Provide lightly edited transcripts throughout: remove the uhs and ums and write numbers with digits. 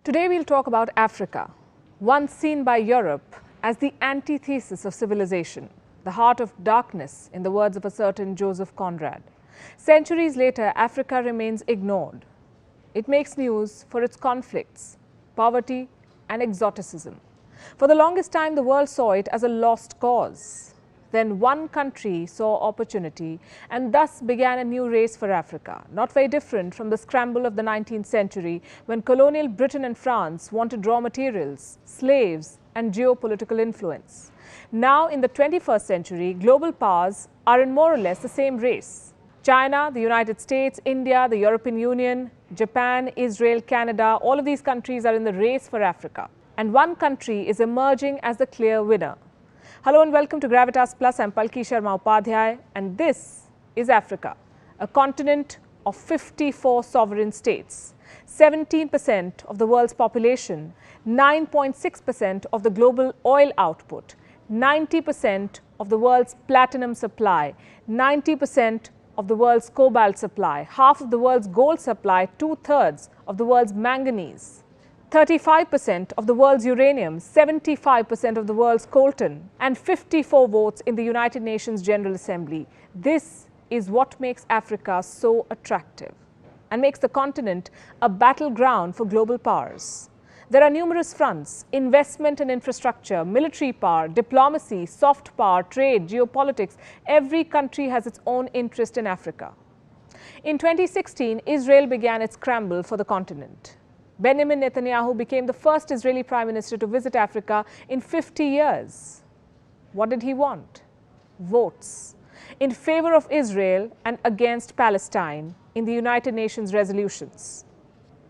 Today we'll talk about Africa, once seen by Europe as the antithesis of civilization, the heart of darkness, in the words of a certain Joseph Conrad. Centuries later, Africa remains ignored. It makes news for its conflicts, poverty and exoticism. For the longest time, the world saw it as a lost cause. Then one country saw opportunity and thus began a new race for Africa, not very different from the scramble of the 19th century when colonial Britain and France wanted raw materials, slaves and geopolitical influence. Now in the 21st century, global powers are in more or less the same race. China, the United States, India, the European Union, Japan, Israel, Canada, all of these countries are in the race for Africa. And one country is emerging as the clear winner. Hello and welcome to Gravitas Plus. I'm Palki Sharma Upadhyay and this is Africa, a continent of 54 sovereign states, 17% of the world's population, 9.6% of the global oil output, 90% of the world's platinum supply, 90% of the world's cobalt supply, half of the world's gold supply, two-thirds of the world's manganese, 35% of the world's uranium, 75% of the world's coltan, and 54 votes in the United Nations General Assembly. This is what makes Africa so attractive and makes the continent a battleground for global powers. There are numerous fronts: investment and infrastructure, military power, diplomacy, soft power, trade, geopolitics. Every country has its own interest in Africa. In 2016, Israel began its scramble for the continent. Benjamin Netanyahu became the first Israeli Prime Minister to visit Africa in 50 years. What did he want? Votes in favor of Israel and against Palestine in the United Nations resolutions.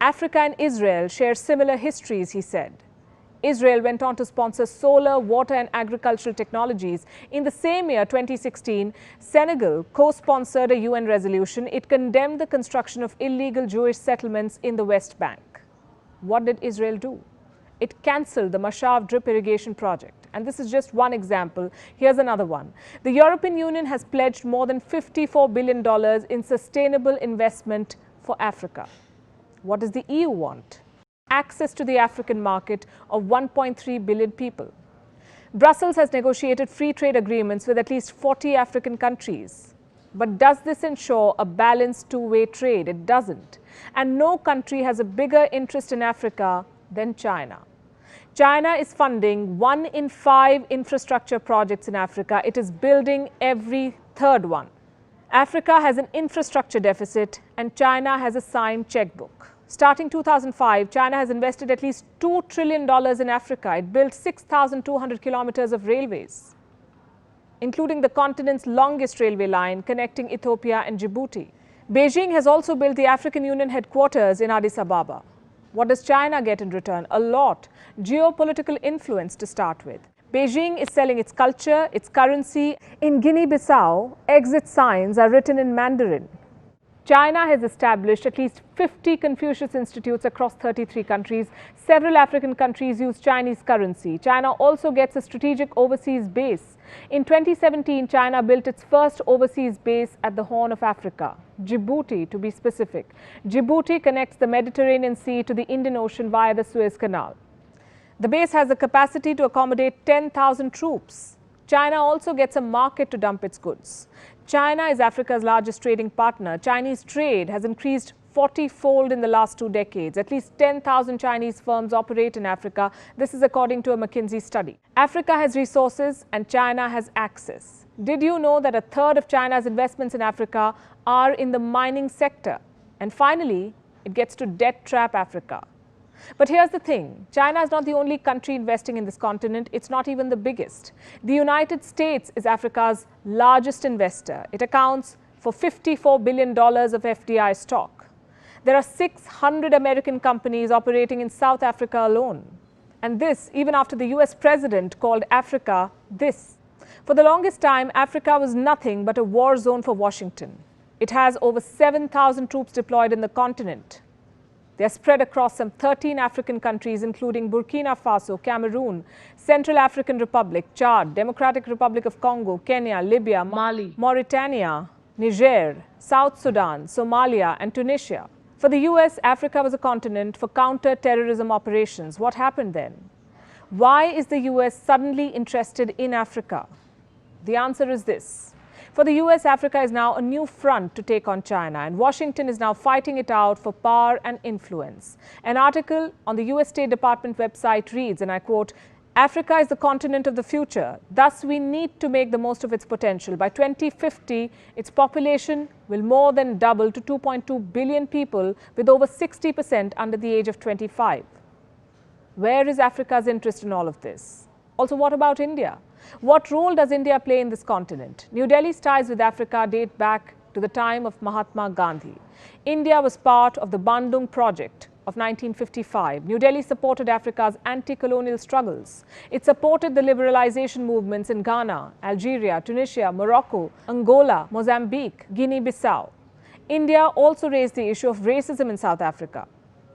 Africa and Israel share similar histories, he said. Israel went on to sponsor solar, water and agricultural technologies. In the same year, 2016, Senegal co-sponsored a UN resolution. It condemned the construction of illegal Jewish settlements in the West Bank. What did Israel do? It cancelled the Mashav drip irrigation project. And this is just one example. Here's another one. The European Union has pledged more than $54 billion in sustainable investment for Africa. What does the EU want? Access to the African market of 1.3 billion people. Brussels has negotiated free trade agreements with at least 40 African countries. But does this ensure a balanced two-way trade? It doesn't. And no country has a bigger interest in Africa than China. China is funding 1 in 5 infrastructure projects in Africa. It is building every third one. Africa has an infrastructure deficit and China has a signed checkbook. Starting 2005, China has invested at least $2 trillion in Africa. It built 6,200 kilometers of railways, including the continent's longest railway line connecting Ethiopia and Djibouti. Beijing has also built the African Union headquarters in Addis Ababa. What does China get in return? A lot. Geopolitical influence to start with. Beijing is selling its culture, its currency. In Guinea-Bissau, exit signs are written in Mandarin. China has established at least 50 Confucius Institutes across 33 countries. Several African countries use Chinese currency. China also gets a strategic overseas base. In 2017, China built its first overseas base at the Horn of Africa, Djibouti to be specific. Djibouti connects the Mediterranean Sea to the Indian Ocean via the Suez Canal. The base has the capacity to accommodate 10,000 troops. China also gets a market to dump its goods. China is Africa's largest trading partner. Chinese trade has increased 40-fold in the last 2 decades. At least 10,000 Chinese firms operate in Africa. This is according to a McKinsey study. Africa has resources and China has access. Did you know that a third of China's investments in Africa are in the mining sector? And finally, it gets to debt trap Africa. But here's the thing, China is not the only country investing in this continent. It's not even the biggest. The United States is Africa's largest investor. It accounts for $54 billion of FDI stock. There are 600 American companies operating in South Africa alone. And this, even after the US president called Africa this. For the longest time, Africa was nothing but a war zone for Washington. It has over 7,000 troops deployed in the continent. They are spread across some 13 African countries, including Burkina Faso, Cameroon, Central African Republic, Chad, Democratic Republic of Congo, Kenya, Libya, Mali, Mauritania, Niger, South Sudan, Somalia, and Tunisia. For the US, Africa was a continent for counter-terrorism operations. What happened then? Why is the US suddenly interested in Africa? The answer is this. For the US, Africa is now a new front to take on China, and Washington is now fighting it out for power and influence. An article on the US State Department website reads, and I quote, "Africa is the continent of the future. Thus, we need to make the most of its potential. By 2050, its population will more than double to 2.2 billion people, with over 60% under the age of 25. Where is Africa's interest in all of this? Also, what about India? What role does India play in this continent? New Delhi's ties with Africa date back to the time of Mahatma Gandhi. India was part of the Bandung Project of 1955. New Delhi supported Africa's anti-colonial struggles. It supported the liberalization movements in Ghana, Algeria, Tunisia, Morocco, Angola, Mozambique, Guinea-Bissau. India also raised the issue of racism in South Africa.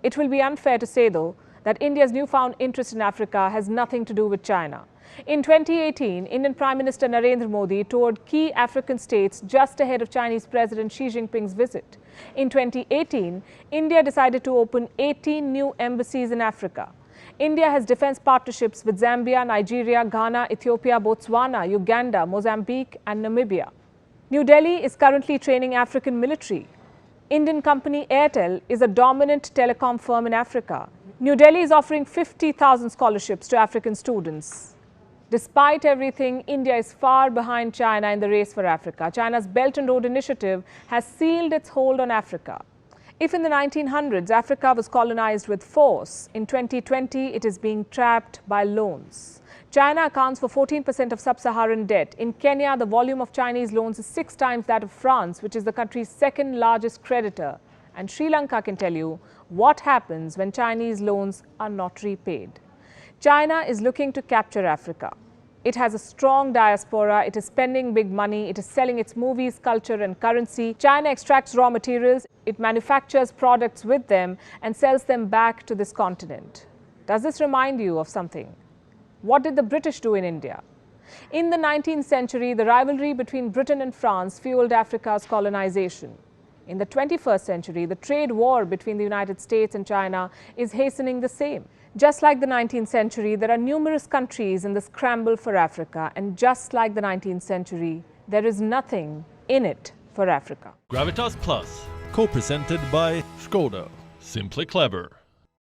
It will be unfair to say, though, that India's newfound interest in Africa has nothing to do with China. In 2018, Indian Prime Minister Narendra Modi toured key African states just ahead of Chinese President Xi Jinping's visit. In 2018, India decided to open 18 new embassies in Africa. India has defense partnerships with Zambia, Nigeria, Ghana, Ethiopia, Botswana, Uganda, Mozambique, and Namibia. New Delhi is currently training African military. Indian company Airtel is a dominant telecom firm in Africa. New Delhi is offering 50,000 scholarships to African students. Despite everything, India is far behind China in the race for Africa. China's Belt and Road Initiative has sealed its hold on Africa. If in the 1900s Africa was colonized with force, in 2020 it is being trapped by loans. China accounts for 14% of sub-Saharan debt. In Kenya, the volume of Chinese loans is 6 times that of France, which is the country's second largest creditor. And Sri Lanka can tell you what happens when Chinese loans are not repaid. China is looking to capture Africa. It has a strong diaspora, it is spending big money, it is selling its movies, culture and currency. China extracts raw materials, it manufactures products with them and sells them back to this continent. Does this remind you of something? What did the British do in India? In the 19th century, the rivalry between Britain and France fueled Africa's colonization. In the 21st century, the trade war between the United States and China is hastening the same. Just like the 19th century, there are numerous countries in the scramble for Africa. And just like the 19th century, there is nothing in it for Africa. Gravitas Plus, co-presented by Skoda. Simply clever.